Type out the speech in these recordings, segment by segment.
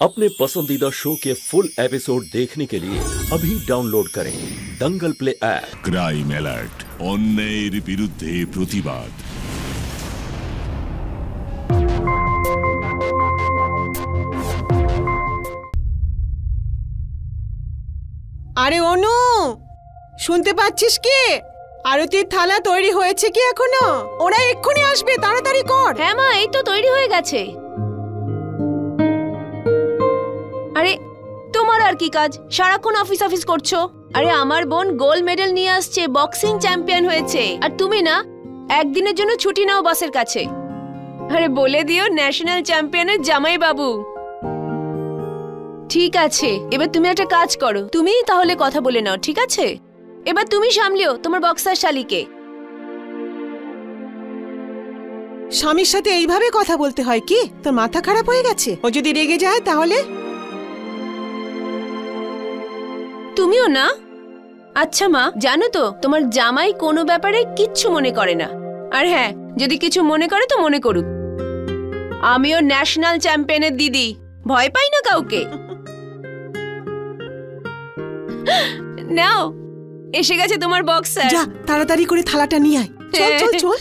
अपने पसंदीदा शो के फुल एपिसोड देखने के लिए अभी डाउनलोड करें Dangal play app. Crime alert, अन्यायेर बिरुद्धे प्रतिबाद। আরে অনু, শুনতে পাচ্ছিস কি? আরতির থালা তৈরি হয়েছে কি এখনো? ওরা এক্ষুনি আসবে, তাড়াতাড়ি কর। হ্যাঁ মা, এই তো তৈরি হয়ে গেছে। আরে তোমার আর কি কাজ? সারাক্ষণ অফিস অফিস করছো। আরে আমার বোন গোল্ড মেডেল নিয়ে আসছে, বক্সিং চ্যাম্পিয়ন হয়েছে, আর তুমি না একদিনের জন্য ছুটি নাও বসের কাছে। আরে বলে দিও ন্যাশনাল চ্যাম্পিয়নের জামাই বাবু। ঠিক আছে, এবার তুমি একটা কাজ করো, তুমিই তাহলে কথা বলে নাও, ঠিক আছে? এবার তুমি সামলিও তোমার বক্সার শালিকে। স্বামীর সাথে এইভাবে কথা বলতে হয় কি? তোর মাথা খারাপ হয়ে গেছে? ও যদি রেগে যায় তাহলে? তুমিও না? আচ্ছা মা, জানো তো তোমার জামাই কোনো ব্যাপারে কিচ্ছু মনে করে না। আর হ্যাঁ, যদি কিছু মনে করে তো মনে করুক, আমিও ন্যাশনাল চ্যাম্পিয়নের দিদি, ভয় পাই না কাউকে। নাও, এসে গেছে তোমার বক্সার। যা তাড়াতাড়ি করে থালাটা নিয়ে আয়। চল চল চল।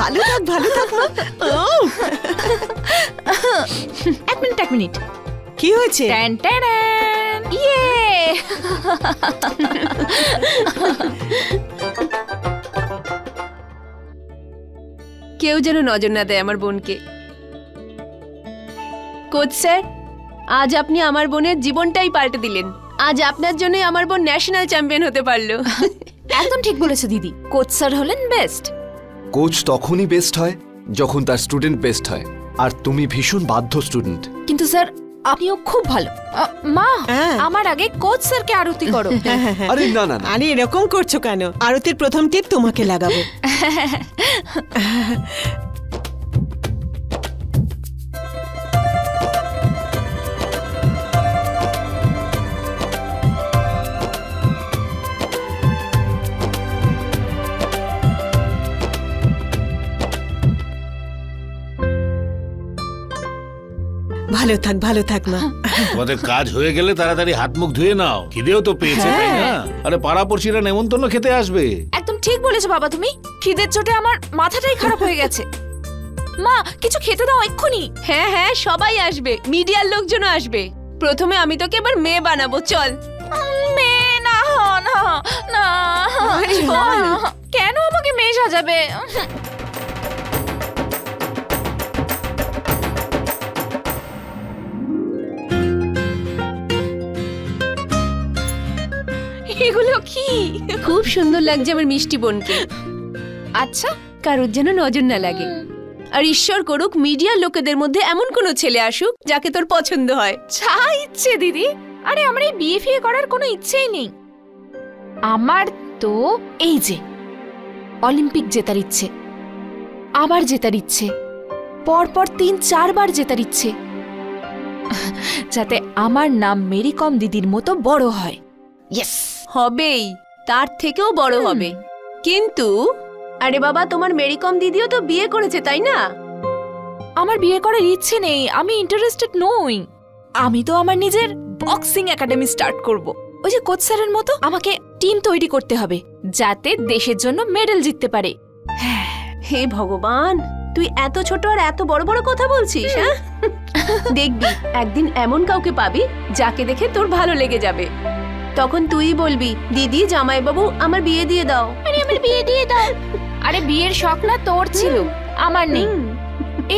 ভালো থাক, ভালো থাক মা। এক মিনিট। কি হয়েছে? ইয়ে কেউ যেন নজর না দেয় আমার বোনকে। কোচ স্যার, আজ আপনি আমার বোনের জীবনটাই পাল্টে দিলেন। আজ আপনার জন্যই আমার বোন ন্যাশনাল চ্যাম্পিয়ন হতে পারলো। একদম ঠিক বলেছো দিদি, কোচ স্যার হলেন বেস্ট। কোচ তখনই বেস্ট হয় যখন তার স্টুডেন্ট বেস্ট হয়, আর তুমি ভীষণ বাধ্য স্টুডেন্ট। কিন্তু স্যার আপনিও খুব ভালো। মা, আমার আগে কোচ স্যারকে আরতি করো। আরে না না, আরে এরকম করছো কেন? আরতির প্রথম টিপ তোমাকে লাগাবো। ভালো থাক, ভালো থাক মা। তোমাদের কাজ হয়ে গেলে তাড়াতাড়ি হাত মুখ ধুয়ে নাও, খিদেও তো পেয়েছে তাই না? আরে পাড়াপড়শিরা নেমন্তন্ন খেতে আসবে। একদম ঠিক বলেছো বাবা তুমি, খিদের চোটে আমার মাথাটাই খারাপ হয়ে গেছে। মা, কিছু খেতে দাও এক্ষুনি। হ্যাঁ হ্যাঁ, সবাই আসবে, মিডিয়ার লোকজনও আসবে। প্রথমে আমি তোকে এবার মেয়ে বানাবো, চল। মেয়ে না, না না, কেন আমাকে মেয়ে সাজাবে? এগুলো কি? খুব সুন্দর লাগছে আমার মিষ্টি বোনকে। আচ্ছা, কারোর যেন নজর না লাগে। আর ঈশ্বর করুক মিডিয়ার লোকেদের মধ্যে এমন কোনো ছেলে আসুক যাকে তোর পছন্দ হয়। যা ইচ্ছে দিদি। আরে আমার এই বিয়ে ফিয়ে করার কোনো ইচ্ছেই নেই। আমার তো এই যে অলিম্পিক জেতার ইচ্ছে, আবার জেতার ইচ্ছে, পরপর ৩-৪ বার জেতার ইচ্ছে, যাতে আমার নাম মেরি কম দিদির মতো বড় হয়। ইয়েস, হবেই, তার থেকেও বড় হবে। কিন্তু আরে বাবা, তোমার মেরি কম দিদিও তো বিয়ে করেছে তাই না? আমার বিয়ে করার ইচ্ছে নেই, আমি ইন্টারেস্টেড নই। আমি তো আমার নিজের বক্সিং একাডেমি স্টার্ট করব। ওই যে কোচ স্যারের মতো আমাকে টিম তৈরি করতে হবে, যাতে দেশের জন্য মেডেল জিততে পারে। হে ভগবান, তুই এত ছোট আর এত বড় বড় কথা বলছিস। হ্যাঁ, দেখবি একদিন এমন কাউকে পাবি যাকে দেখে তোর ভালো লেগে যাবে। তখন তুই বলবি, দিদি জামাইবাবু আমার বিয়ে দিয়ে দাও। আরে আমার বিয়ে দিয়ে দাও। আরে বিয়ের শখ না তোর ছিল, আমার নেই।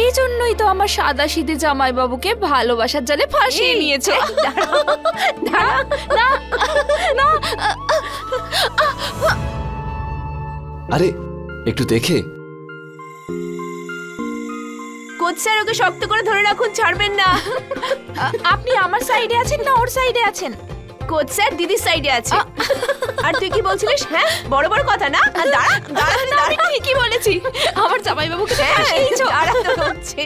এই জন্যই তো আমার সাদাসিধে জামাইবাবুকে ভালোবাসার জালে ফাঁসিয়ে নিয়েছো। আরে একটু দেখে। কোচ স্যার ওকে শক্ত করে ধরে রাখুন, ছাড়বেন না। আপনি আমার সাইডে আছেন না ওর সাইডে আছেন? কোচ স্যার দিদির সাইডে আছে। আর তুই কি বলছিলিস? হ্যাঁ, বড় বড় কথা না। দাঁড়া দাঁড়া না, আমি ঠিকই বলেছি। আমার জামাইবাবুকে হচ্ছে।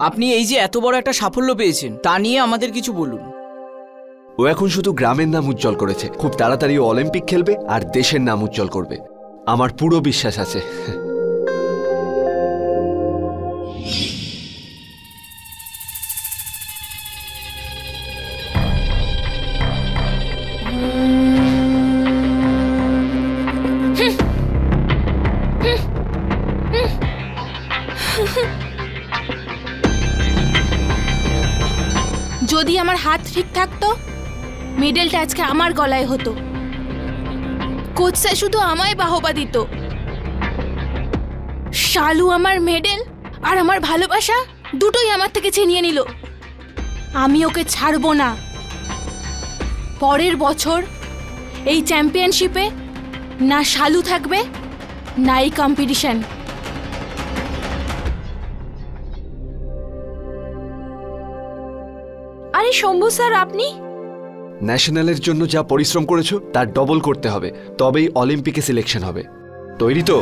আপনি এই যে এত বড় একটা সাফল্য পেয়েছেন তা নিয়ে আমাদের কিছু বলুন। ও এখন শুধু গ্রামের নাম উজ্জ্বল করেছে, খুব তাড়াতাড়ি ও অলিম্পিক খেলবে আর দেশের নাম উজ্জ্বল করবে, আমার পুরো বিশ্বাস আছে। যদি আমার হাত ঠিক থাকতো মেডেলটা আজকে আমার গলায় হতো। কোচ স্যার শুধু আমায় বাহবা দিত। শালু আমার মেডেল আর আমার ভালোবাসা দুটোই আমার থেকে ছিনিয়ে নিল। আমি ওকে ছাড়বো না। পরের বছর এই চ্যাম্পিয়নশিপে না শালু থাকবে না এই কম্পিটিশন। আরে শম্ভু স্যার, আপনি ন্যাশনালের জন্য যা পরিশ্রম করেছো তার ডবল করতে হবে, তবেই অলিম্পিকে সিলেকশন হবে। তৈরি তো?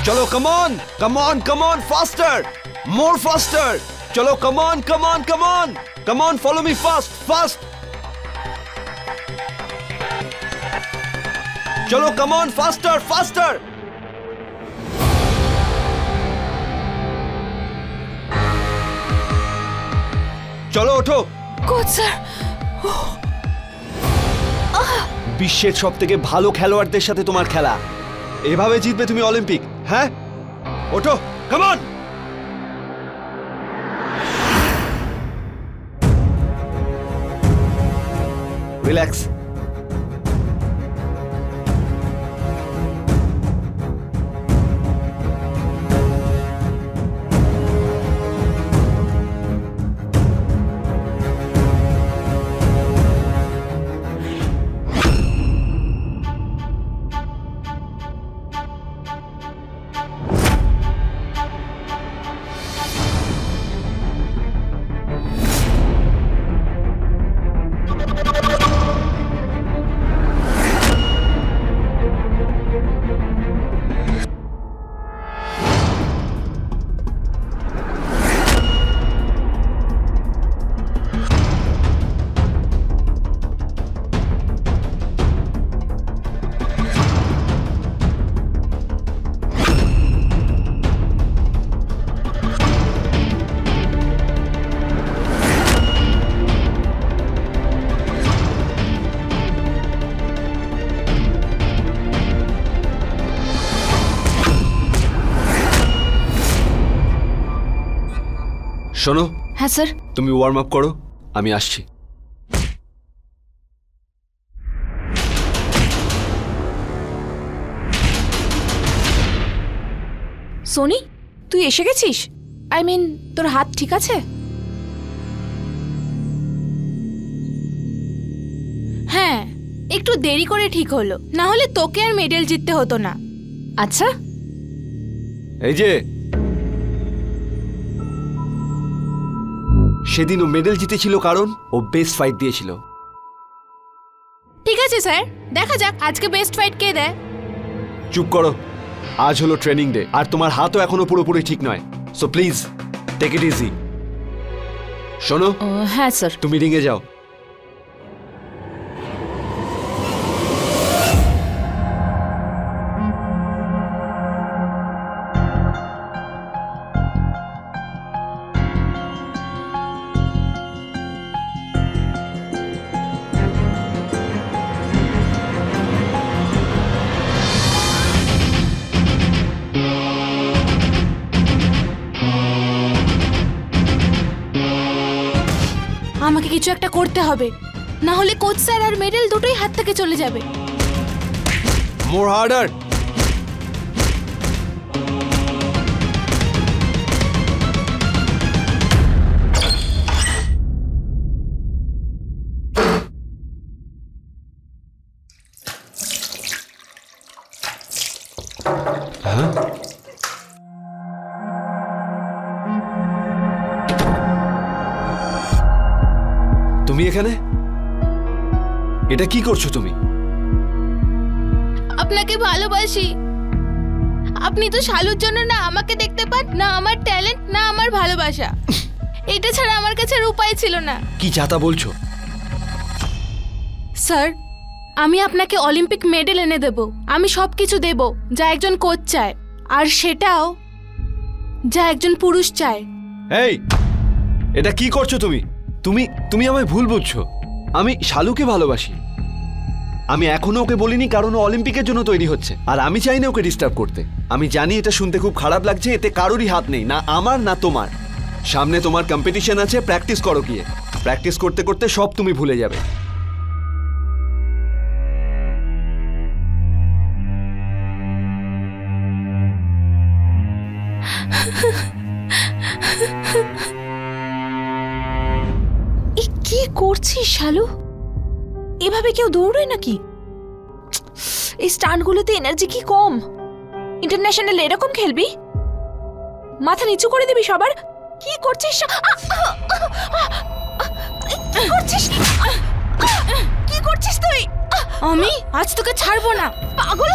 चलो come on, come on, come on, faster, more faster. चलो come on, come on, come on, come on, follow me fast, fast. चलो come on, faster, faster. चलो उठो। কোচ স্যার, বিশ্বের সবথেকে ভালো খেলোয়াড়দের সাথে তোমার খেলা, এভাবে জিতবে তুমি অলিম্পিক। হ্যাঁ, ওঠো, কাম অন। রিল্যাক্স। শোনো, হ্যাঁ স্যার। তুমি ওয়ার্ম আপ করো, আমি আসছি। সোনি, তুই এসে গেছিস? আই মিন, তোর হাত ঠিক আছে? হ্যাঁ, একটু দেরি করে ঠিক হলো, না হলে তোকে আর মেডেল জিততে হতো না। আচ্ছা, এই যে সেদিন ও মেডেল জিতেছিল কারণ ও বেস্ট ফাইট দিয়েছিল। ঠিক আছে স্যার, দেখা যাক আজকে বেস্ট ফাইট কে দেয়। চুপ করো, আজ হলো ট্রেনিং ডে আর তোমার হাতও এখনো পুরোপুরি ঠিক নয়, so please take it easy. শোনো, হ্যাঁ স্যার। তুমি রিংয়ে যাও। আমাকে কিছু একটা করতে হবে, না হলে কোচ স্যার আর মেডেল দুটোই হাত থেকে চলে যাবে। মোর হার্ডার। তুমি এখানে? এটা কি করছো তুমি? আপনাকে ভালোবাসি। আপনি তো শালুর জন্য না আমাকে দেখতে পান, না আমার ট্যালেন্ট, না আমার ভালোবাসা। এটা ছাড়া আমার কাছে আর উপায় ছিল না। কি চাতা বলছো? স্যার, আমি আপনাকে অলিম্পিক মেডেল এনে দেব, আমি সবকিছু দেব যা একজন কোচ চায়, আর সেটাও যা একজন পুরুষ চায়। এই, এটা কি করছো তুমি? তুমি তুমি আমায় ভুল বুঝছো। আমি শালুকে ভালোবাসি। আমি এখনো ওকে বলিনি কারণ ও অলিম্পিকের জন্য তৈরি হচ্ছে, আর আমি চাই না ওকে ডিস্টার্ব করতে। আমি জানি এটা শুনতে খুব খারাপ লাগছে, এতে কারোরই হাত নেই, না আমার না তোমার। সামনে তোমার কম্পিটিশন আছে, প্র্যাকটিস করো গিয়ে। প্র্যাকটিস করতে করতে সব তুমি ভুলে যাবে। কি করছিস শালু? এভাবে কেউ দৌড়ায় নাকি? এই স্টান্টগুলোতে এনার্জি কি কম? ইন্টারন্যাশনাল এরকম খেলবি? মাথা নিচু করে দিবি সবার? কি করছিস? কি করছিস? কি করছিস তুই? আমি আজ তোকে ছাড়বো না, পাগল।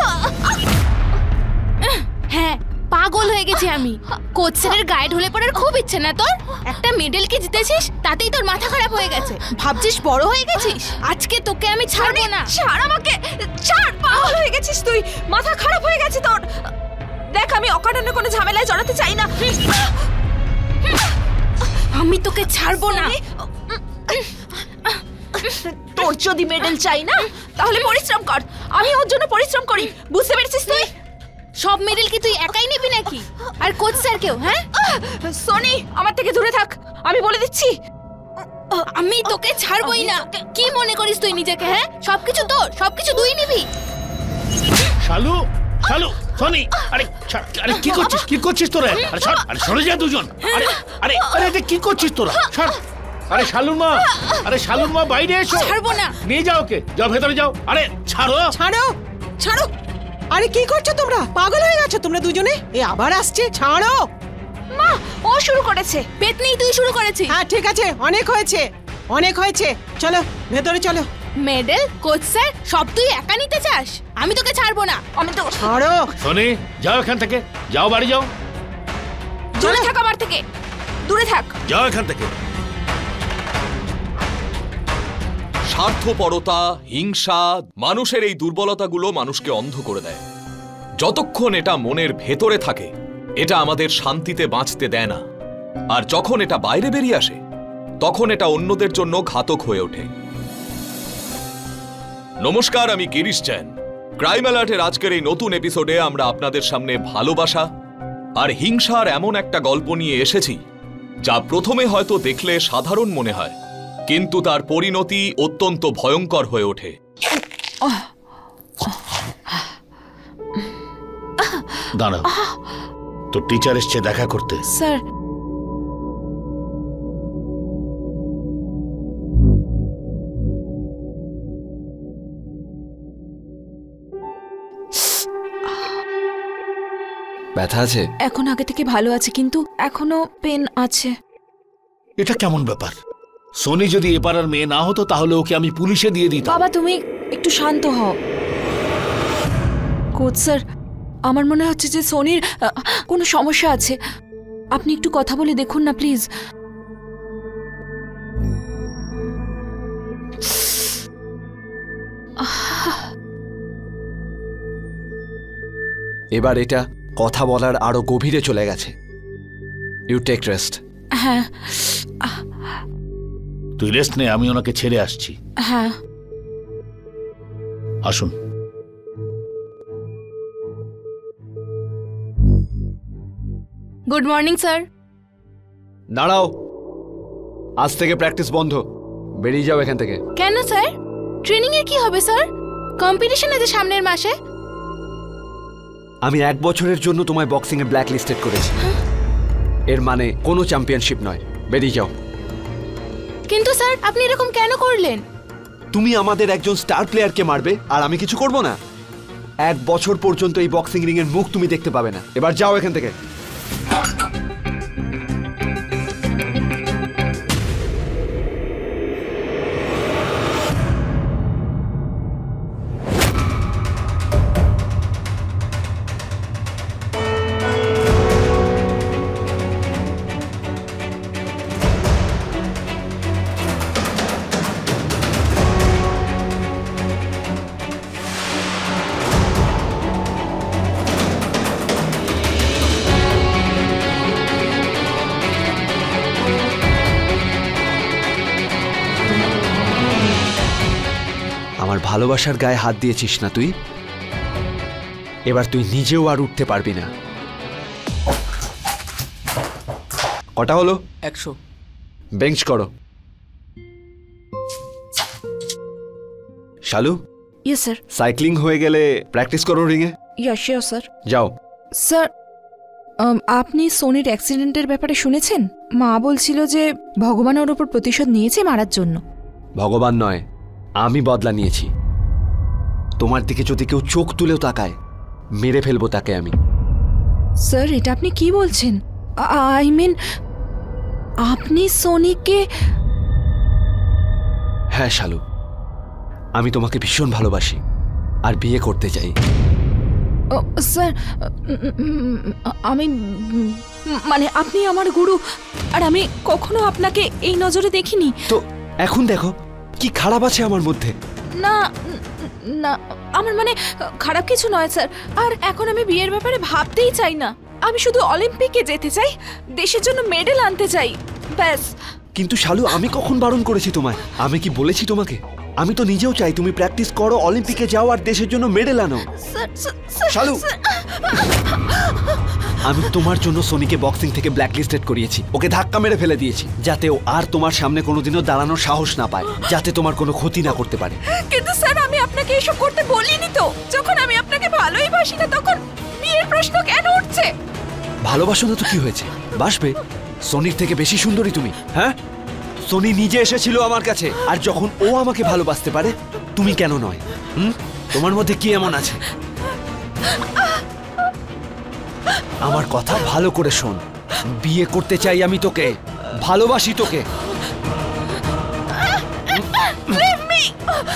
হ্যাঁ, পাগল হয়ে গেছি আমি। কোচ স্যারের গায়ে ঢলে পড়ার খুব ইচ্ছে না তোর? একটা মেডেল কি জিতেছিস তাতেই তোর মাথা খারাপ হয়ে গেছে? ভাবছিস বড় হয়ে গেছিস? আজকে তোকে আমি ছাড়বো না। ছাড় আমাকে, ছাড়। পাগল হয়ে গেছিস তুই, মাথা খারাপ হয়ে গেছে তোর। দেখ, আমি অকারণে কোনো ঝামেলায় জড়াতে চাই না। আমি তোকে ছাড়বো না। তোর যদি মেডেল চাই না তাহলে পরিশ্রম কর। আমি ওর জন্য পরিশ্রম করি, বুঝতে পেরেছিস তুই? সব মেডেল কি তুই একাই নিবি নাকি? আর কোচ স্যার কেউ? হ্যাঁ সোনি, আমার থেকে দূরে থাক, আমি বলে দিচ্ছি। আমি তোকে ছাড়বই না। কি মনে করিস তুই নিজেকে? হ্যাঁ, সবকিছু তোর, সবকিছু তুই নিবি। শালু, শালু, সনি, আরে আরে কি করছিস? কি করছিস তোরা? আরে ছাড়, আরে সরে যা দুজন। আরে আরে আরে এটা কি করছিস তোরা? ছাড়। আরে শালুর মা, আরে শালুর মা বাইরে এসো। ছাড়বো না। নিয়ে যাও ওকে, যাও ভেতরে যাও। আরে ছাড়ো, ছাড়ো, ছাড়ো। আরে কি করছো তোমরা? পাগল হয়ে গেছো তোমরা দুজনে? এ আবার আসছে, ছাড়ো। মা, ও শুরু করেছে। পেতনি, তুই শুরু করেছিস। হ্যাঁ ঠিক আছে, অনেক হয়েছে, অনেক হয়েছে। চলো ভেতরে চলো। মেডেল, কোচ স্যার সব তুই একা নিতে চাস? আমি তোকে ছাড়বো না। আমি তো ছাড়ো। সনি, যাও এখান থেকে, যাও বাড়ি যাও। দূরে থাক আমার থেকে, দূরে থাক। যাও এখান থেকে। স্বার্থপরতা, হিংসা, মানুষের এই দুর্বলতাগুলো মানুষকে অন্ধ করে দেয়। যতক্ষণ এটা মনের ভেতরে থাকে, এটা আমাদের শান্তিতে বাঁচতে দেয় না। আর যখন এটা বাইরে বেরিয়ে আসে, তখন এটা অন্যদের জন্য ঘাতক হয়ে ওঠে। নমস্কার, আমি গিরিশ জৈন। ক্রাইম অ্যালার্টের আজকের এই নতুন এপিসোডে আমরা আপনাদের সামনে ভালোবাসা আর হিংসার এমন একটা গল্প নিয়ে এসেছি যা প্রথমে হয়তো দেখলে সাধারণ মনে হয়, কিন্তু তার পরিণতি অত্যন্ত ভয়ঙ্কর হয়ে ওঠে। দাঁড়াও, তো টিচার এসছে দেখা করতে। স্যার, ব্যথা আছে? এখন আগে থেকে ভালো আছে, কিন্তু এখনো পেন আছে। এটা কেমন ব্যাপার? সোনি যদি এ পাড়ার মেয়ে না হতো তাহলে ওকে আমি পুলিশে দিয়ে দিতাম। বাবা, তুমি একটু শান্ত হও। কোচ স্যার, আমার মনে হচ্ছে যে সোনির কোনো সমস্যা আছে। আপনি একটু কথা বলে দেখুন না প্লিজ। এবার এটা কথা বলার আরো গভীরে চলে গেছে। You take rest. হ্যাঁ তুই রেস্ট নে, আমি ওনাকে ছেড়ে আসছি। হ্যাঁ, আসুন। Good morning sir. দাঁড়াও, আজ থেকে প্র্যাকটিস বন্ধ, বেরিয়ে যাও এখান থেকে। কেন স্যার? ট্রেনিং এর কি হবে স্যার? কম্পিটিশন আছে সামনের মাসে। আমি 1 বছরের জন্য তোমায় বক্সিং এ ব্ল্যাক লিস্টেড করেছি। এর মানে কোনো চ্যাম্পিয়নশিপ নয়, বেরিয়ে যাও। কিন্তু স্যার, আপনি এরকম কেন করলেন? তুমি আমাদের একজন স্টার প্লেয়ারকে মারবে আর আমি কিছু করব না? 1 বছর পর্যন্ত এই বক্সিং রিং এর মুখ তুমি দেখতে পাবে না। এবার যাও এখান থেকে। আমার ভালোবাসার গায়ে হাত দিয়েছিস না তুই? এবার তুই নিজেও আর উঠতে পারবি না। কটা হলো? 100। বেঞ্চ করো। শালু, ইয়েস স্যার। সাইক্লিং হয়ে গেলে প্র্যাকটিস করো রিংয়ে। Yeah sure sir. যাও। স্যার, আপনি সোনির অ্যাক্সিডেন্টের ব্যাপারে শুনেছেন? মা বলছিল যে ভগবান ওর উপর প্রতিশোধ নিয়েছে মারার জন্য। ভগবান নয়, আমি বদলা নিয়েছি। তোমার দিকে যদি কেউ চোখ তুলেও তাকায়, মেরে ফেলবো তাকে আমি। স্যার, এটা আপনি কি বলছেন? আই মিন, আপনি সোনিকে? হ্যাঁ শালু, আমি তোমাকে ভীষণ ভালোবাসি আর বিয়ে করতে চাই। স্যার, আমি মানে আপনি আমার গুরু, আর আমি কখনো আপনাকে এই নজরে দেখিনি। তো এখন দেখো কি খারাপ আছে আমার মধ্যে? না না, আমার মানে খারাপ কিছু নয় স্যার। আর এখন আমি বিয়ের ব্যাপারে ভাবতেই চাই না। আমি শুধু অলিম্পিকে যেতে চাই, দেশের জন্য মেডেল আনতে চাই, ব্যাস। কিন্তু শালু, আমি কখন বারণ করেছি তোমায়? আমি কি বলেছি তোমাকে? আমি তো নিজেও চাই তুমি প্র্যাকটিস করো, অলিম্পিকে যাও আর দেশের জন্য মেডেল আনো। শালু, আমি তোমার জন্য সোনিকে বক্সিং থেকে ব্ল্যাক লিস্টেড করিয়েছি। ওকে ধাক্কা মেরে ফেলে দিয়েছি যাতে ও আর তোমার সামনে কোনোদিনও দাঁড়ানোর সাহস না পায়, যাতে তোমার কোনো ক্ষতি না করতে পারে। কিন্তু স্যার, আমি আপনাকে এসব করতে বলিনি তো। যখন আমি আপনাকে ভালোই বাসি না, তখন বিয়ের প্রশ্ন কেন উঠছে? ভালোবাসো না তো কি হয়েছে? বাসবে। সোনির থেকে বেশি সুন্দরী তুমি। হ্যাঁ, সোনি নিজে এসেছিল আমার কাছে, আর যখন ও আমাকে ভালোবাসতে পারে, তুমি কেন নয়? তোমার মধ্যে কি এমন আছে? আমার কথা ভালো করে শোন। বিয়ে করতে চাই আমি তোকে, ভালোবাসি তোকে।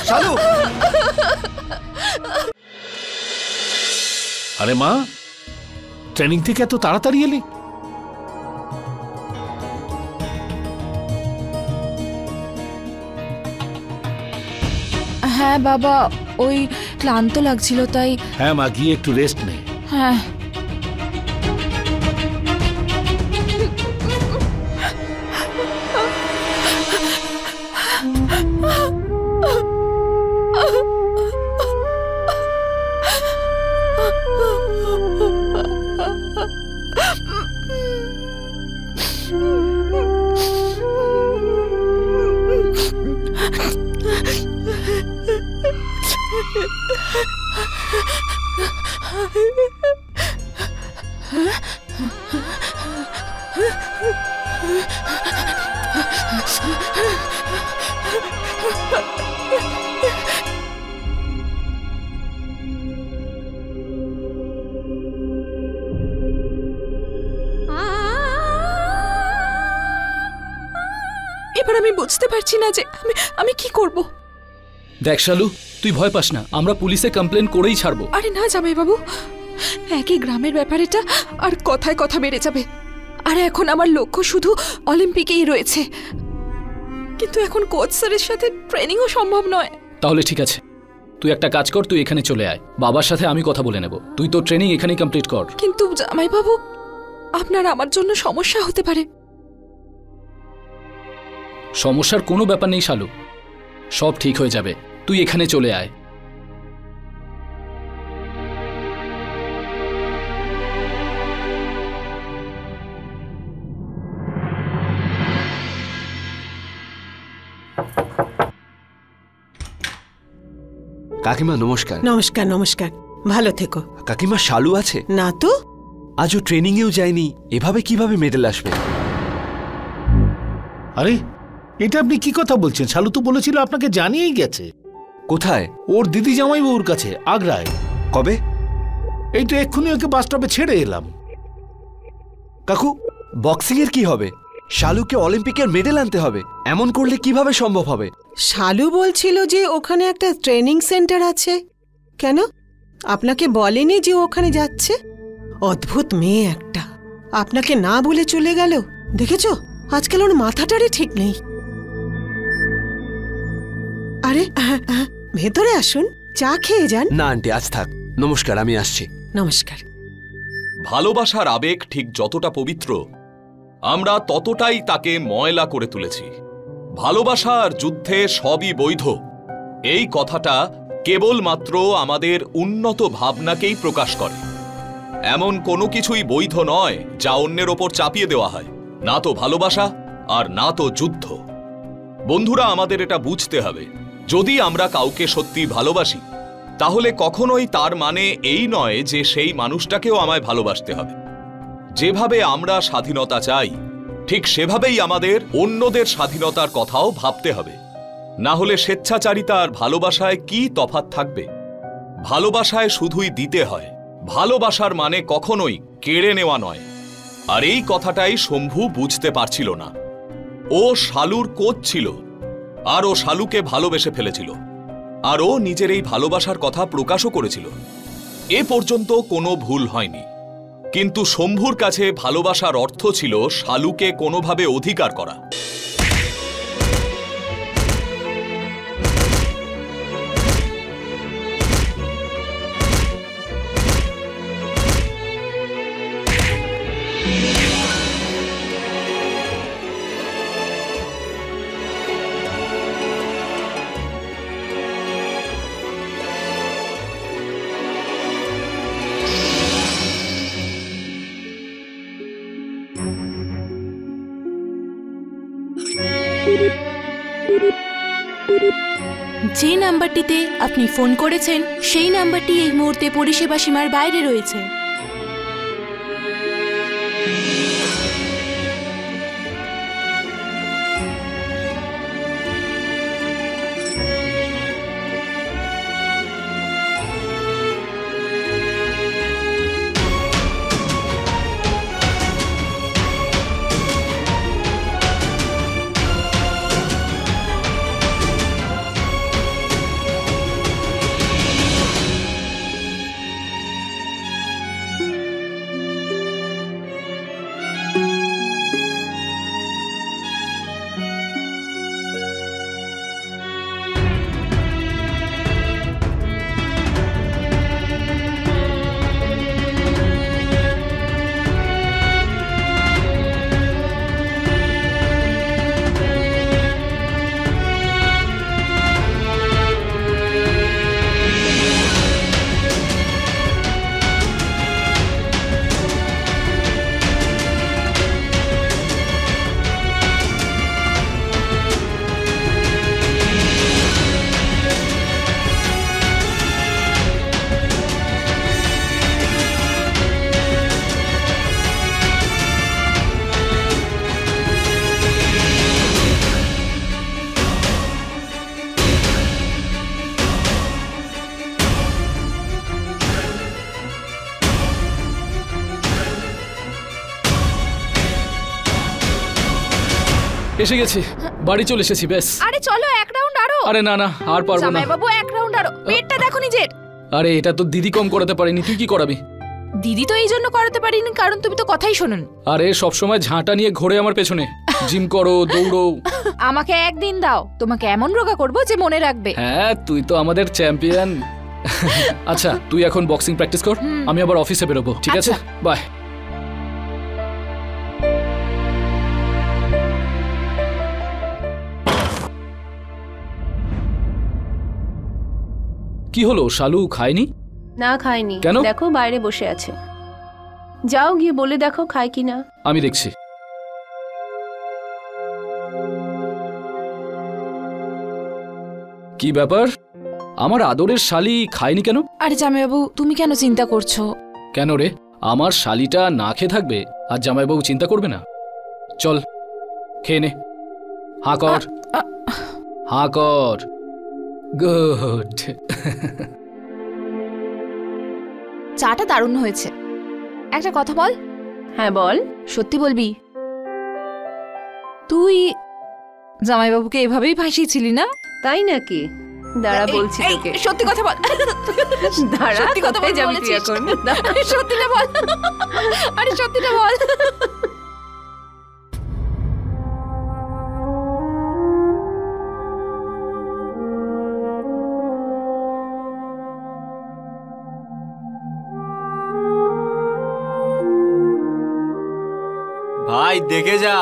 শালু! আরে মা, ট্রেনিং থেকে এত তাড়াতাড়ি এলি? হ্যাঁ বাবা, ওই ক্লান্ত লাগছিল তাই। হ্যাঁ মা, গিয়ে একটু রেস্ট নে। হ্যাঁ। এবার আমি বুঝতে পারছি না যে আমি কি করব। দেখ শালু, তুই ভয় পাস না, আমরা পুলিশে কমপ্লেন করেই ছাড়বো। আরে না জামাই বাবু, একই গ্রামের ব্যাপারেটা আর কথায় কথা বেড়ে যাবে। আর এখন আমার লক্ষ্য শুধু অলিম্পিকেই রয়েছে, কিন্তু এখন কোচ স্যারের সাথে ট্রেনিংও সম্ভব নয়। তাহলে ঠিক আছে, তুই একটা কাজ কর, তুই এখানে চলে আয়, বাবার সাথে আমি কথা বলে নেব, তুই তো ট্রেনিং এখানেই কমপ্লিট কর। কিন্তু জামাই বাবু, আপনার আমার জন্য সমস্যা হতে পারে। সমস্যার কোনো ব্যাপার নেই শালু, সব ঠিক হয়ে যাবে, তুই এখানে চলে আয়। কাকিমা নমস্কার। নমস্কার নমস্কার, ভালো থেকো। কাকিমা শালু আছে? না তো। আজও ট্রেনিংয়েও যায়নি, এভাবে কিভাবে মেডেল আসবে? আরে এটা আপনি কি কথা বলছেন? শালু তো বলেছিল আপনাকে জানিয়েই গেছে। কোথায়? ওর দিদি জামাই বউর কাছে, আগ্রায়। কবে? এই তো এক্ষুনি ওকে বাস স্টপে ছেড়ে এলাম। কাকু, বক্সিং এর কি হবে? শালুকে অলিম্পিকের মেডেল আনতে হবে, এমন করলে কিভাবে সম্ভব হবে? শালু বলছিল যে ওখানে একটা ট্রেনিং সেন্টার আছে। কেন, আপনাকে বলেনি যে ওখানে যাচ্ছে? অদ্ভুত মেয়ে একটা, আপনাকে না বলে চলে গেল। দেখেছো, আজকাল ওর মাথাটারই ঠিক নেই। আরে ভেতরে আসুন, চা খেয়ে যান। না আন্টি, আজ থাক, নমস্কার, আমি আসছি। নমস্কার। ভালোবাসার আবেগ ঠিক যতটা পবিত্র, আমরা ততটাই তাকে ময়লা করে তুলেছি। ভালোবাসা আর যুদ্ধে সবই বৈধ, এই কথাটা কেবলমাত্র আমাদের উন্নত ভাবনাকেই প্রকাশ করে। এমন কোনো কিছুই বৈধ নয় যা অন্যের ওপর চাপিয়ে দেওয়া হয়, না তো ভালোবাসা আর না তো যুদ্ধ। বন্ধুরা, আমাদের এটা বুঝতে হবে, যদি আমরা কাউকে সত্যি ভালোবাসি, তাহলে কখনোই তার মানে এই নয় যে সেই মানুষটাকেও আমায় ভালোবাসতে হবে। যেভাবে আমরা স্বাধীনতা চাই, ঠিক সেভাবেই আমাদের অন্যদের স্বাধীনতার কথাও ভাবতে হবে। না হলে স্বেচ্ছাচারিতা আর ভালোবাসায় কি তফাৎ থাকবে? ভালোবাসায় শুধুই দিতে হয়, ভালোবাসার মানে কখনোই কেড়ে নেওয়া নয়। আর এই কথাটাই শম্ভু বুঝতে পারছিল না। ও শালুর কোচ ছিল, আর ও শালুকে ভালোবেসে ফেলেছিল, আর ও নিজের এই ভালোবাসার কথা প্রকাশও করেছিল। এ পর্যন্ত কোনো ভুল হয়নি, কিন্তু শম্ভুর কাছে ভালোবাসার অর্থ ছিল শালুকে কোনোভাবে অধিকার করা। যে নাম্বারটিতে আপনি ফোন করেছেন সেই নাম্বারটি এই মুহূর্তে পরিষেবা সীমার বাইরে রয়েছে। এসে গেছি, বাড়ি চলে এসেছি ব্যাস। আরে চলো এক রাউন্ড আরো। আরে না না, আর পারবো না। জামাই বাবু এক রাউন্ড আরো, পেটটা দেখো নিজের। আরে এটা তো দিদি কম করাতে পারেনি, তুই কি করাবি? দিদি তো এই জন্য করাতে পারিনি কারণ তুমি তো কথাই শোনেন। আরে সব সময় ঝাঁটা নিয়ে ঘোরে আমার পেছনে, জিম করো, দৌড়ো। আমাকে একদিন দাও, তোমাকে এমন রোগা করব যে মনে রাখবে। হ্যাঁ তুই তো আমাদের চ্যাম্পিয়ন। আচ্ছা তুই এখন বক্সিং প্র্যাকটিস কর, আমি আবার অফিসে বেরোবো, ঠিক আছে? বাই। কি হলো, শালু খায়নি? না খায়নি। কেন? দেখো বাইরে বসে আছে, যাও গিয়ে বলে দেখো খায় কিনা। আমি দেখছি। কি ব্যাপার, আমার আদরের শালি খায়নি কেন? আরে জামাইবাবু তুমি কেন চিন্তা করছো? কেন রে, আমার শালিটা না খেয়ে থাকবে আর জামাইবাবু চিন্তা করবে না? চল খেয়ে নে, হাঁ কর, হাঁ কর। গুড। চাটা দারুণ হয়েছে। একটা কথা বল। হ্যাঁ বল। সত্যি বলবি? তুই জামাইবাবুকে এভাবেই ভাসিয়েছিলি না? তাই নাকি? দাঁড়া বলছি তোকে। সত্যি কথা বল। দাঁড়া, সত্যি কথা বল, যাবি তুই এখন? সত্যিটা বল। আরে সত্যিটা বল। ভাই দেখে যা।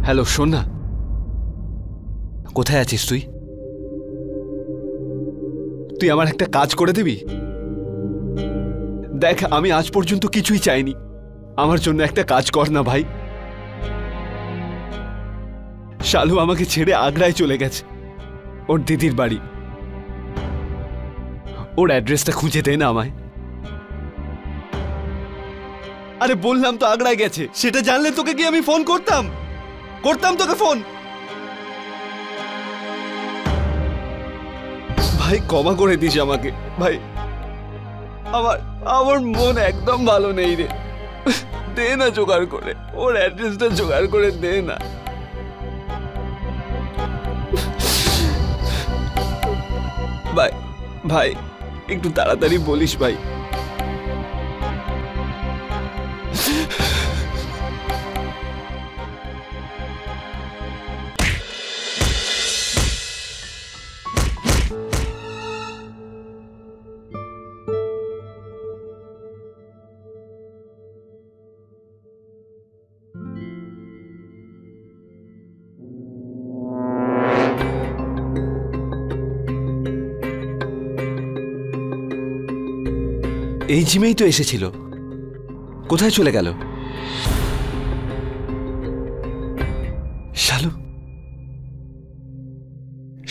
হ্যালো, শোন না, কোথায় আছিস তুই? তুই আমার একটা কাজ করে দিবি? দেখ আমি আজ পর্যন্ত কিছুই চাইনি, আমার জন্য একটা কাজ কর না ভাই। শালু আমাকে ছেড়ে আগ্রায় চলে গেছে, ওর দিদির বাড়ি। ওর অ্যাড্রেসটা খুঁজে দে না আমায়। আরে বললাম তো আগ্রায় গেছে, সেটা জানলে তোকে কি আমি ফোন করতাম তোকে ফোন। ভাই ক্ষমা করে দিস আমাকে ভাই, আমার মন একদম ভালো নেই রে। দে না জোগাড় করে, ওর অ্যাড্রেসটা জোগাড় করে দে না। ভাই ভাই একটু তাড়াতাড়ি বলিস ভাই। এই জিমেই তো এসেছিল, কোথায় চলে গেল?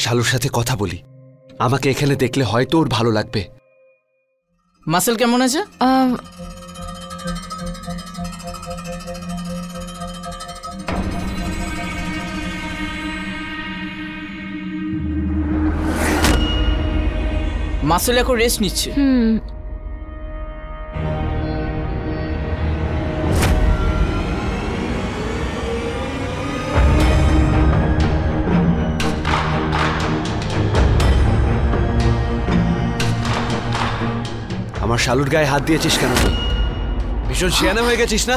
শালুর সাথে কথা বলি, আমাকে এখানে দেখলে হয়তো ওর ভালো লাগবে। মাসেল কেমন আছে? মাসেল এখন রেস্ট নিচ্ছে। আমার শালুর গায়ে হাত দিয়েছিস কেন তুই? ভীষণ শিয়ানা হয়ে গেছিস না?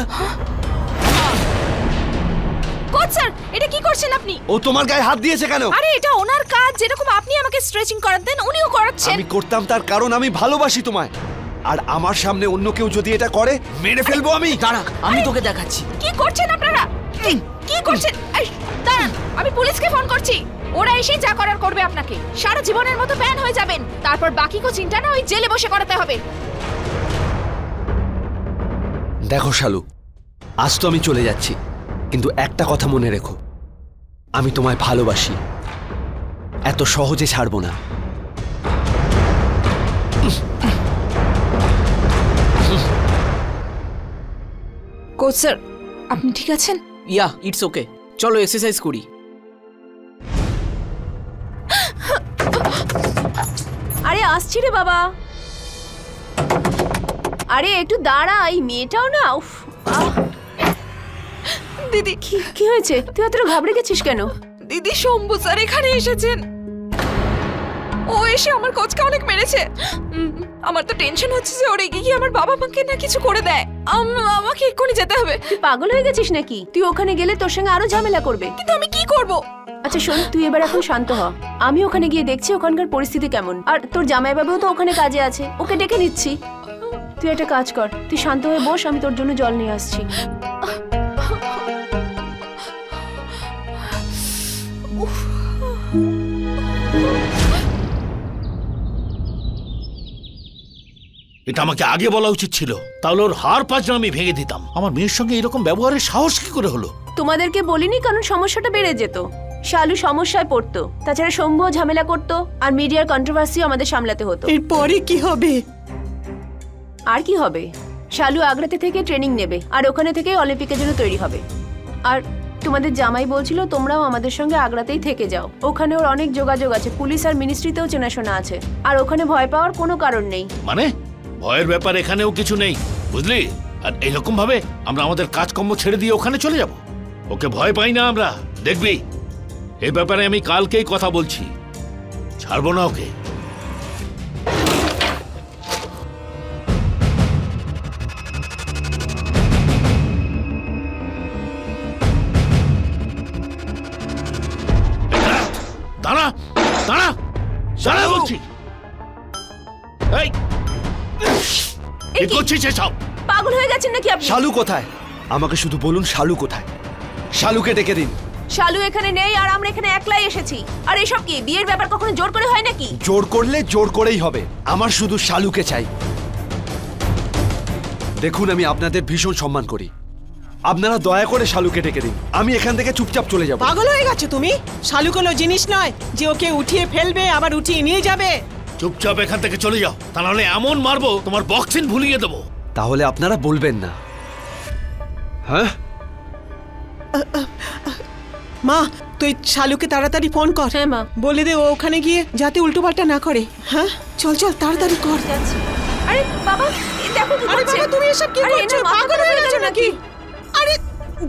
কোচ স্যার, এটা কি করছেন আপনি? ও তোমার গায়ে হাত দিয়েছে কেন? আরে এটা ওনার কাজ, যেরকম আপনি আমাকে স্ট্রেচিং করাতেন উনিও করাচ্ছেন। আমি করতাম তার কারণ আমি ভালোবাসি তোমায়, আর আমার সামনে অন্য কেউ যদি এটা করে মেরে ফেলবো আমি। দাঁড়া, আমি তোকে দেখাচ্ছি। কি করছেন আপনারা? কি করছেন? দাঁড়ান, আমি পুলিশকে ফোন করছি। ওরা এসে যা করার করবে আপনাকে, সারা জীবনের মতো ব্যান হয়ে যাবেন। তারপর বাকি চিন্তা না ওই জেলে বসে করাতে হবে। দেখো শালু, আজ তো আমি চলে যাচ্ছি, কিন্তু একটা কথা মনে রেখো, আমি তোমায় ভালোবাসি, এত সহজে ছাড়বো না। কোচ স্যার, আপনি ঠিক আছেন? ইয়া, ইটস ওকে। চলো এক্সারসাইজ করি। আরে আসছি রে বাবা। আরে একটু দাঁড়া, এই মেয়েটাও না। উফ, দিদি কি হয়েছে? তুই এতটা ঘাবড়ে গেছিস কেন? দিদি, শম্ভু স্যার এখানে এসেছেন। ও এসে আমার কোচকে অনেক মেরেছে। আমার তো টেনশন হচ্ছে যে ওর এগিয়ে গিয়ে আমার বাবা মাকে না কিছু করে দেয়। আমাকে এক্ষুনি যেতে হবে। তুই পাগল হয়ে গেছিস নাকি? তুই ওখানে গেলে তোর সঙ্গে আরো ঝামেলা করবে। কিন্তু আমি কি করব? আচ্ছা শোন, তুই এবার এখন শান্ত হ। আমি ওখানে গিয়ে দেখছি ওখানকার পরিস্থিতি কেমন। আর তোর জামাইবাবুও তো ওখানে কাজে আছে, ওকে ডেকে নিচ্ছি। তুই একটা কাজ কর, তুই শান্ত হয়ে বস, আমি তোর জন্য জল নিয়ে আসছি। এটা আমাকে আগে বলা উচিত ছিল, তাহলে ওর হাড় পাঁজরা আমি ভেঙে দিতাম। আমার মেয়ের সঙ্গে এরকম ব্যবহারের সাহস কি করে হলো? তোমাদেরকে বলিনি, কারণ সমস্যাটা বেড়ে যেত। শালু সমস্যায় পড়তো, তাছাড়া শম্ভু ঝামেলা করতো, আর মিডিয়ার কন্ট্রোভার্সিও আমাদের সামলাতে হতো। এরপরে কি হবে? আর কি হবে? শালু আগ্রাতে থেকে ট্রেনিং নেবে, আর ওখানে থেকে অলিম্পিকের জন্য তৈরি হবে। আর তোমাদের জামাই বলছিল তোমরাও আমাদের সঙ্গে আগ্রাতেই থেকে যাও। ওখানে ওর অনেক যোগাযোগ আছে, পুলিশ আর মিনিস্ট্রিতেও চেনাশোনা আছে। আর ওখানে ভয় পাওয়ার কোনো কারণ নেই। মানে ভয়ের ব্যাপার এখানেও কিছু নেই, বুঝলি? আর এইরকম ভাবে আমরা আমাদের কাজকর্ম ছেড়ে দিয়ে ওখানে চলে যাব? ওকে ভয় পাই না আমরা, দেখবি। এই ব্যাপারে আমি কালকেই কথা বলছি, ছাড়বো না ওকে। দাঁড়া দাঁড়া দাঁড়া বলছি। এই কি করছিস এসব? পাগল হয়ে গেছেন নাকি আপনি? শালু কোথায়? আমাকে শুধু বলুন শালু কোথায়। শালুকে ডেকে দিন। শালু এখানে নেই, আর আমরা এখানে একলাই এসেছি। আর এসব কি বিয়ের ব্যাপার কখনো জোর করে হয় নাকি? জোর করলে জোর করেই হবে। আমার শুধু শালুকে চাই। দেখুন, আমি আপনাদের ভীষণ সম্মান করি, আপনারা দয়া করে শালুকে ডেকে দিন। আমি এখান থেকে চুপচাপ চলে যাব। পাগল হয়ে গেছো তুমি? শালু কোনো জিনিস নয় যে ওকে উঠিয়ে ফেলবে আবার উঠিয়ে নিয়ে যাবে। চুপচাপ এখান থেকে চলে যাও, তা নাহলে এমন মারবো তোমার বক্সিং ভুলিয়ে দেবো। তাহলে আপনারা বলবেন না? হ্যাঁ মা, তুই শালুকে তাড়াতাড়ি ফোন কর। হ্যাঁ মা। বলে দে ও ওখানে গিয়ে যাতে উল্টোপাল্টা না করে। হ্যাঁ চল চল তাড়াতাড়ি কর। আরে বাবা, দেখো কি আরে করছে। বাবা, তুমি এসব কি আরে করছো? এনার মাথা পাগল হয়ে গেছো নাকি? আরে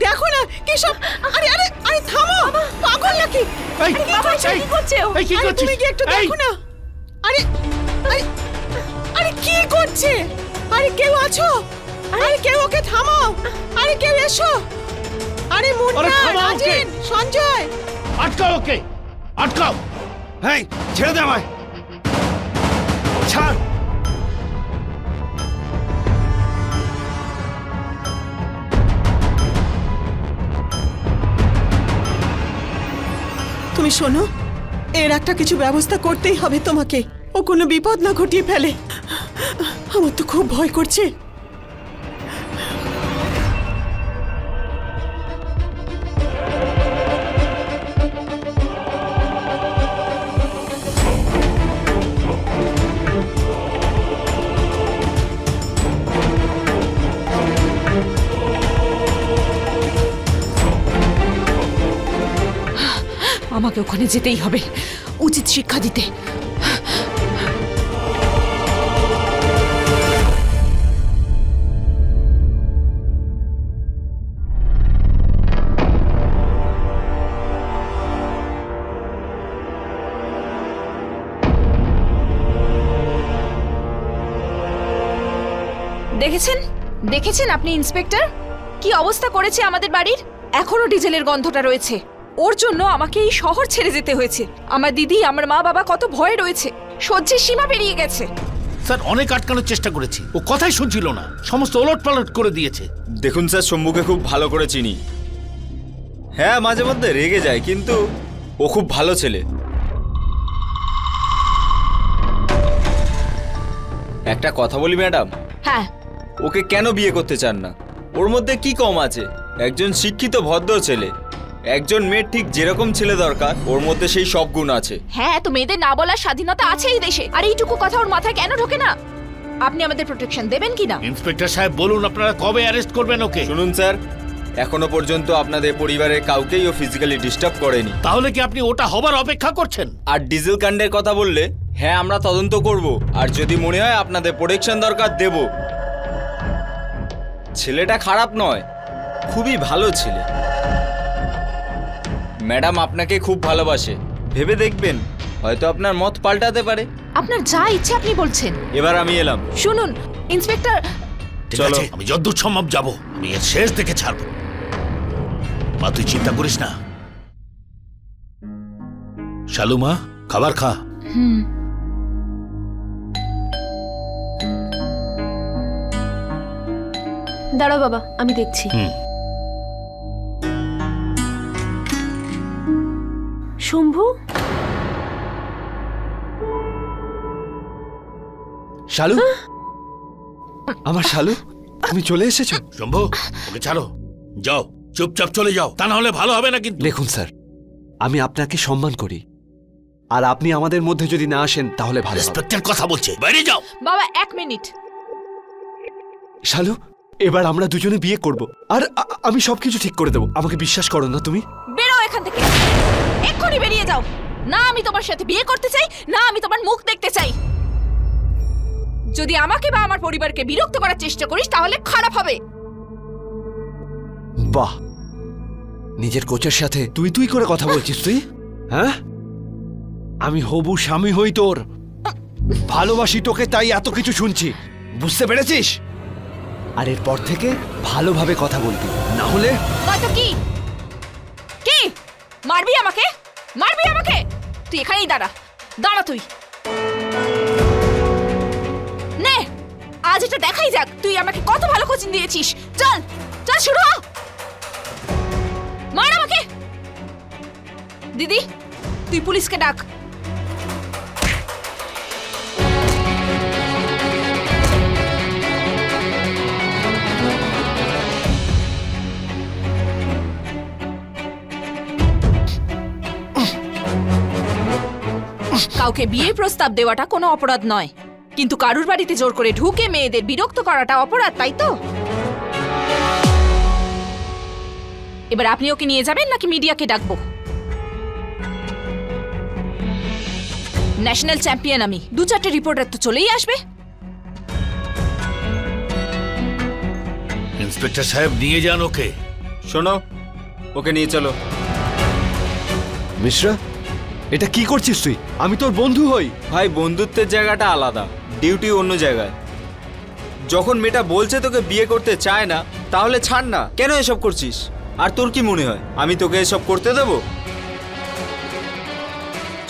দেখো না কি সব। আরে আরে আরে থামো, পাগল নাকি? এই বাবা, এসব কি করছে ও? এই কি আরে করছিস? তুমি কি একটু দেখো না? আরে আরে আরে কি করছে? আরে কেউ আছো? আরে কেউ ওকে থামাও। আরে কেউ এসো। আরে মুন্না, থামাও ওকে। রাজেন, সঞ্জয়, আটকাও ওকে, আটকাও। এই ছেড়ে দে আমায়, ছাড়। তুমি শোনো, এর একটা কিছু ব্যবস্থা করতেই হবে তোমাকে। ও কোনো বিপদ না ঘটিয়ে ফেলে। আমার তো খুব ভয় করছে। আমাকে ওখানে যেতেই হবে, উচিত শিক্ষা দিতে। দেখেছেন দেখেছেন আপনি ইন্সপেক্টর, কি অবস্থা করেছে আমাদের বাড়ির? এখনো ডিজেলের গন্ধটা রয়েছে। ওর জন্য আমাকে এই শহর ছেড়ে যেতে হয়েছে। আমার দিদি, আমার মা বাবা কত ভয়ে রয়েছে, সহ্যের সীমা পেরিয়ে গেছে। স্যার, অনেক আটকানোর চেষ্টা করেছি, ও কথাই শুনছিল না, সমস্ত ওলট পালট করে দিয়েছে। দেখুন স্যার, শম্ভুকে খুব ভালো করে চিনি। হ্যাঁ, মাঝে মধ্যে রেগে যায়, কিন্তু ও খুব ভালো ছেলে। একটা কথা বলি ম্যাডাম, হ্যাঁ, ওকে কেন বিয়ে করতে চান না? ওর মধ্যে কি কম আছে? একজন শিক্ষিত ভদ্র ছেলে, একজন মেয়ের ঠিক যেরকম ছেলে দরকার ওর মধ্যে সেই সব গুণ আছে। হ্যাঁ, তো মেয়েদের না বলার স্বাধীনতা আছে এই দেশে, আর এইটুকু কথা ওর মাথায় কেন ঢোকে না? আপনি আমাদের প্রোটেকশন দেবেন কিনা? ইন্সপেক্টর সাহেব বলুন আপনারা কবে অ্যারেস্ট করবেন ওকে? শুনুন স্যার, এখনো পর্যন্ত আপনাদের পরিবারের কাউকেই ও ফিজিক্যালি ডিস্টার্ব করেনি। তাহলে কি আপনি ওটা হবার অপেক্ষা করছেন? আর ডিজেল কাণ্ডের কথা বললে, হ্যাঁ আমরা তদন্ত করব, আর যদি মনে হয় আপনাদের প্রোটেকশন দরকার দেব। ছেলেটা খারাপ নয়, খুবই ভালো ছেলে। ম্যাডাম আপনাকে খুব ভালোবাসে, ভেবে দেখবেন, হয়তো আপনার মত পাল্টাতে পারে। আপনার যা ইচ্ছে আপনি বলছেন। এবার আমি এলাম। শুনুন ইন্সপেক্টর, ঠিক আছে, আমি যতদূর সম্ভব যাব, আমি এর শেষ দেখে ছাড়বো। মা তুই চিন্তা করিস না। শালু মা, খাবার খা। দাঁড়াও বাবা, আমি দেখছি। শম্ভু, শালু, আমার শালু, তুমি চলে এসেছো? শম্ভু, ওকে ছাড়ো, যাও, চুপচাপ চলে যাও, তা না হলে ভালো হবে না কিন্তু। দেখুন স্যার, আমি আপনাকে সম্মান করি, আর আপনি আমাদের মধ্যে যদি না আসেন তাহলে ভালো। ইন্সপেক্টর কথা বলছে, বাইরে যাও। বাবা 1 মিনিট। শালু, এবার আমরা দুজনে বিয়ে করব, আর আমি সবকিছু ঠিক করে দেবো। আমাকে বিশ্বাস করো না তুমি? বেরো এখান থেকে, এক্ষুনি বেরিয়ে যাও। না আমি তোমার সাথে বিয়ে করতে চাই, না আমি তোমার মুখ দেখতে চাই। যদি আমাকে বা আমার পরিবারকে বিরক্ত করার চেষ্টা করিস তাহলে খারাপ হবে। বাহ, নিজের কোচের সাথে তুই তুই করে কথা বলছিস তুই? হ্যাঁ, আমি হবু স্বামী হই তোর, ভালোবাসি তোকে, তাই এত কিছু শুনছি, বুঝতে পেরেছিস? আর এরপর থেকে ভালোভাবে কথা বলবি, না হলে তো কি কি মারবি আমাকে? মারবি আমাকে? তুই এখানেই দাঁড়া, দাঁড়া তুই। নে, আজ এটা দেখাই যাক তুই আমাকে কত ভালো কোচিং দিয়েছিস। চল চল, শুরু হ, মার আমাকে। দিদি, তুই পুলিশকে ডাক। কাউকে বিয়ে প্রস্তাব দেওয়াটা কোনো অপরাধ নয়, কিন্তু কারুর বাড়িতে জোর করে ঢুকে মেয়েদের বিরক্ত করাটা অপরাধ, তাই তো? এবার আপনি ওকে নিয়ে যাবেন নাকি মিডিয়াকে ডাকবো? ন্যাশনাল চ্যাম্পিয়ন আমি, 2-4টে রিপোর্টার তো চলেই আসবে। ইন্সপেক্টর সাহেব নিয়ে যান ওকে। শোনো, ওকে নিয়ে চলো। মিশ্রা, এটা কি করছিস তুই? আমি তোর বন্ধু হই। ভাই, বন্ধুত্বের জায়গাটা আলাদা, ডিউটি অন্য জায়গায়। যখন মেয়েটা বলছে তোকে বিয়ে করতে চায় না, তাহলে ছাড় না, কেন এসব করছিস? আর তোর কি মনে হয় আমি তোকে এসব করতে দেব?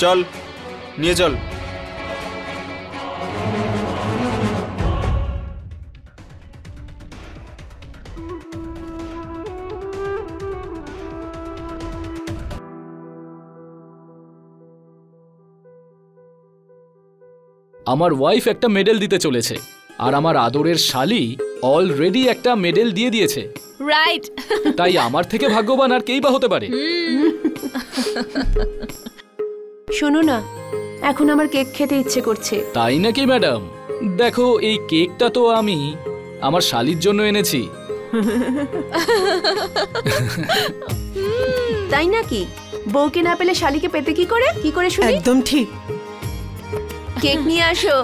চল, নিয়ে চল। আমার ওয়াইফ একটা মেডেল দিতে চলেছে, আর আমার আদরের শালি অলরেডি একটা মেডেল দিয়ে দিয়েছে। রাইট। তাই আমার থেকে ভাগ্যবান আর কেই বা হতে পারে? শোনো না, এখন আমার কেক খেতে ইচ্ছে করছে। তাই নাকি ম্যাডাম? দেখো, এই কেকটা তো আমি আমার শালির জন্য এনেছি। তাই নাকি? বউকে না পেলে শালিকে পেতে কি করে? কি করে শুনি? একদম ঠিক। কেক নিয়ে আসো।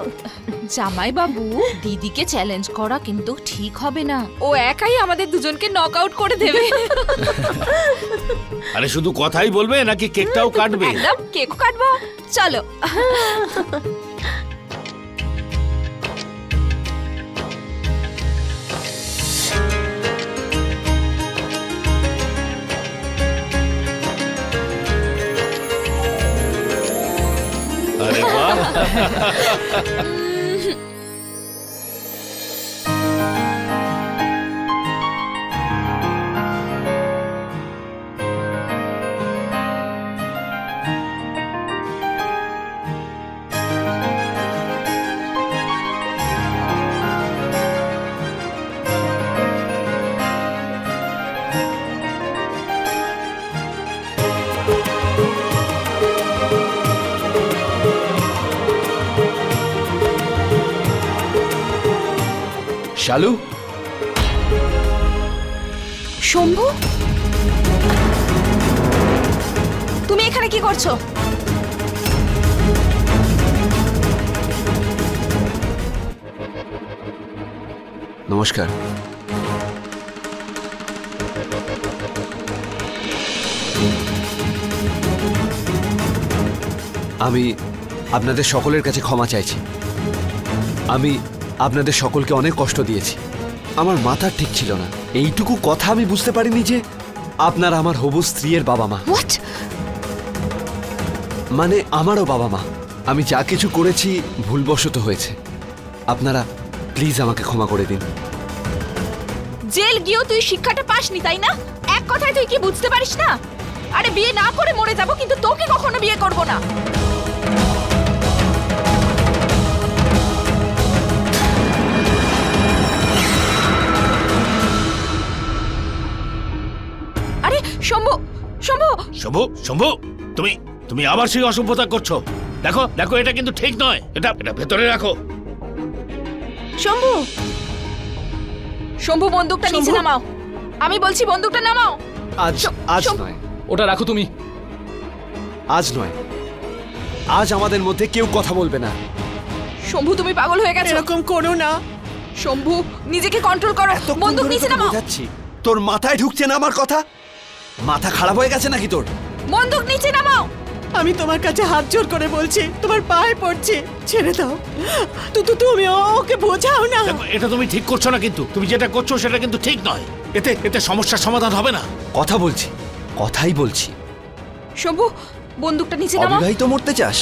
জামাই বাবু, দিদিকে চ্যালেঞ্জ করা কিন্তু ঠিক হবে না। ও একাই আমাদের দুজনকে নক আউট করে দেবে। আরে শুধু কথাই বলবে নাকি কেকটাও কাটবে? একদম, কেকও কাটবো, চলো। আরে বাহ। শালু, শম্ভু, তুমি এখানে কি করছো? নমস্কার। আমি আপনাদের সকলের কাছে ক্ষমা চাইছি। আমি আপনাদের সকলকে অনেক কষ্ট দিয়েছি। আমার মাথা ঠিক ছিল না। এইটুকু কথা আমি বুঝতে পারিনি যে আপনারা আমার হবু স্ত্রীর বাবা মা। মানে আমারও বাবা মা। আমি যা কিছু করেছি ভুলবশত হয়েছে। আপনারা প্লিজ আমাকে ক্ষমা করে দিন। জেল গিয়েও তুই শিক্ষাটা পাসনি, তাই না? এক কথায় তুই কি বুঝতে পারিস না? আরে বিয়ে না করে মরে যাব, কিন্তু তোকে কখনো বিয়ে করব না। আরে শম্ভু, শম্ভু, শম্ভু, শম্ভু, তুমি আবার সেই অসভ্যতা করছো। দেখো দেখো, এটা কিন্তু ঠিক নয়। এটা ভেতরে রাখো। শম্ভু, শম্ভু, বন্দুকটা নিচে নামাও। আমি বলছি বন্দুকটা নামাও। আজ নয়। ওটা রাখো তুমি। আজ নয়, আজ আমাদের মধ্যে কেউ কথা বলবে না। শম্ভু, তুমি পাগল হয়ে গেছো। এরকম করো না শম্ভু, নিজেকে কন্ট্রোল করো। বন্দুক নিচে নামাও। যাচ্ছি, তোর মাথায় ঢুকছে না আমার কথা? মাথা খারাপ হয়ে গেছে নাকি তোর? বন্দুক নিচে নামাও। আমি তোমার কাছে হাত জোর করে বলছি, তোমার পায়ে পড়ছি, ছেড়ে দাও। তুমি ওকে বোঝাও না। এটা তুমি ঠিক করছো না, কিন্তু তুমি যেটা করছো সেটা কিন্তু ঠিক নয়। এতে সমস্যার সমাধান হবে না। কথা বলছি, কথাই বলছি। শম্ভু, বন্দুকটা নিচে নামাও। অবিবাহিত মরতে চাস?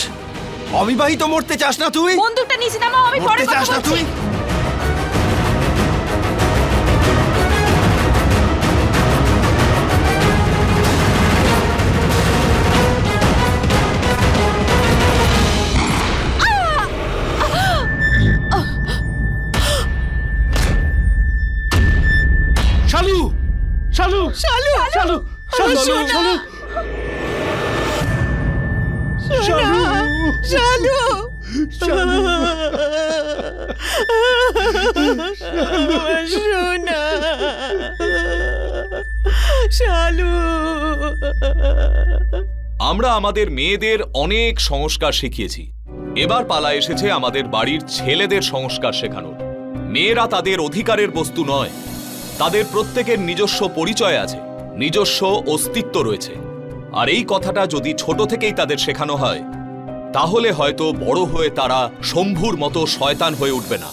অবিবাহিত মরতে চাস না তুই? বন্দুকটা নিচে নামাও, আমি পরে কথা চাস না বলছি। তুই? শালু, শালু, শালু, শালু, শালু, শালু, শালু, সোনা, শালু। আমরা আমাদের মেয়েদের অনেক সংস্কার শিখিয়েছি। এবার পালা এসেছে আমাদের বাড়ির ছেলেদের সংস্কার শেখানোর। মেয়েরা তাদের অধিকারের বস্তু নয়। তাদের প্রত্যেকের নিজস্ব পরিচয় আছে, নিজস্ব অস্তিত্ব রয়েছে। আর এই কথাটা যদি ছোট থেকেই তাদের শেখানো হয়, তাহলে হয়তো বড় হয়ে তারা শম্ভুর মতো শয়তান হয়ে উঠবে না।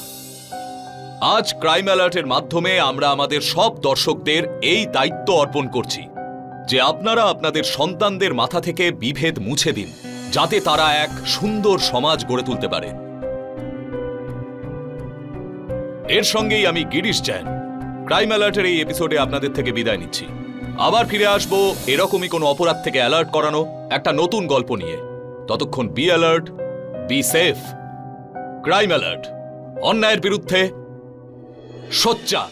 আজ ক্রাইম অ্যালার্টের মাধ্যমে আমরা আমাদের সব দর্শকদের এই দায়িত্ব অর্পণ করছি যে আপনারা আপনাদের সন্তানদের মাথা থেকে বিভেদ মুছে দিন, যাতে তারা এক সুন্দর সমাজ গড়ে তুলতে পারে। এর সঙ্গেই আমি গিরিশ জৈন ক্রাইম অ্যালার্টের এই এপিসোডে আপনাদের থেকে বিদায় নিচ্ছি। আবার ফিরে আসবো এরকমই কোনো অপরাধ থেকে অ্যালার্ট করানো একটা নতুন গল্প নিয়ে। ততক্ষণ be alert, be safe. Crime alert, অন্যায়ের বিরুদ্ধে সোচ্চার।